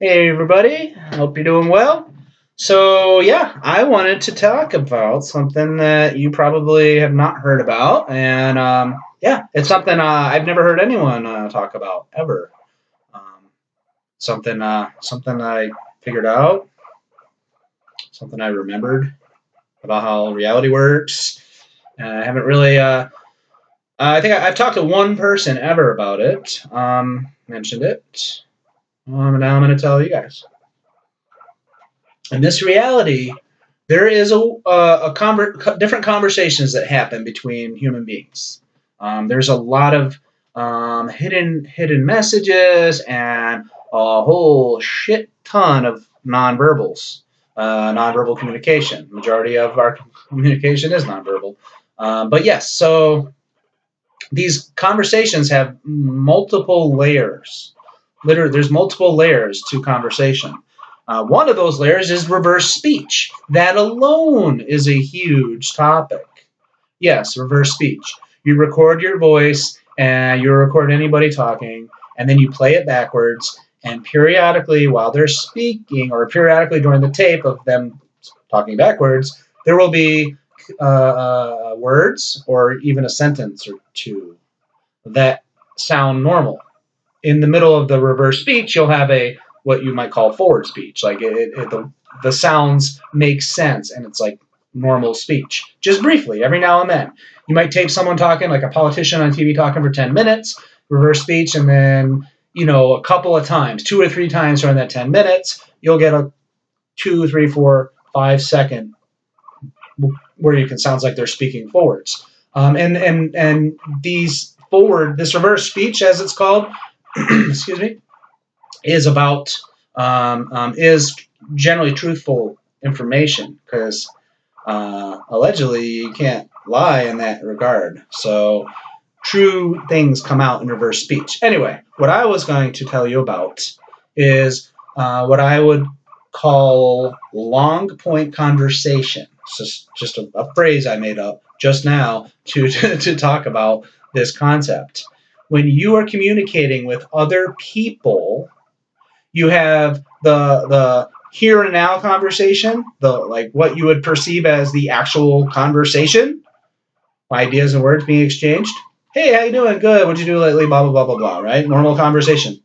Hey everybody, hope you're doing well. So yeah, I wanted to talk about something that you probably have not heard about, and yeah, it's something I've never heard anyone talk about ever. Um, something I figured out, something I remembered about how reality works. I haven't really. I think I've talked to one person ever about it. Mentioned it. And now I'm going to tell you guys. In this reality, there is different conversations that happen between human beings. There's a lot of hidden messages and a whole shit ton of nonverbals, nonverbal communication. Majority of our communication is nonverbal, but yes. So these conversations have multiple layers. Literally, there's multiple layers to conversation. One of those layers is reverse speech. That alone is a huge topic. Yes, reverse speech. You record your voice and you record anybody talking, and then you play it backwards. And periodically, while they're speaking, or periodically during the tape of them talking backwards, there will be words or even a sentence or two that sound normal. In the middle of the reverse speech, you'll have a what you might call forward speech. Like the sounds make sense, and it's like normal speech. Just briefly, every now and then, you might tape someone talking, like a politician on TV talking for 10 minutes, reverse speech, and then a couple of times, 2 or 3 times during that 10 minutes, you'll get a 2, 3, 4, 5 second where you can sounds like they're speaking forwards. And this reverse speech, as it's called, excuse me, is about is generally truthful information because allegedly you can't lie in that regard. So true things come out in reverse speech. Anyway, what I was going to tell you about is what I would call long point conversation. It's just a phrase I made up just now to talk about this concept. When you are communicating with other people, you have the here and now conversation, the like what you would perceive as the actual conversation, ideas and words being exchanged. Hey, how you doing? Good. What'd you do lately? Blah blah blah blah blah. Right? Normal conversation.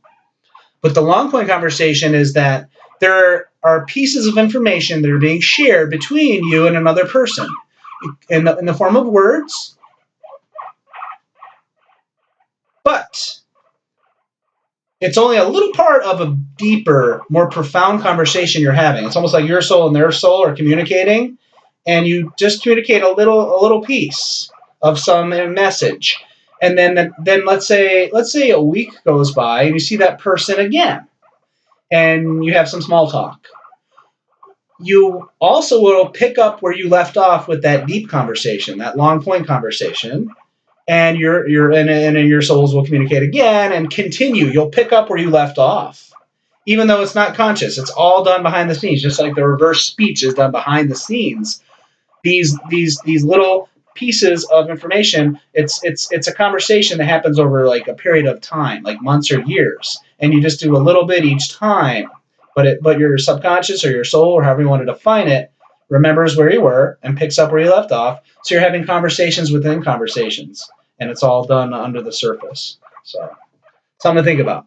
But the long point conversation is that there are pieces of information that are being shared between you and another person in the form of words, but it's only a little part of a deeper, more profound conversation you're having. It's almost like your soul and their soul are communicating, and you just communicate a little piece of some message. And then let's say a week goes by and you see that person again, and you have some small talk. You also will pick up where you left off with that deep conversation, that long point conversation, and your souls will communicate again and continue. You'll pick up where you left off, even though it's not conscious. It's all done behind the scenes, just like the reverse speech is done behind the scenes. These little pieces of information. It's a conversation that happens over like a period of time, like months or years, and you just do a little bit each time. But your subconscious or your soul or however you want to define it remembers where you were and picks up where you left off. So you're having conversations within conversations, and it's all done under the surface. So something to think about.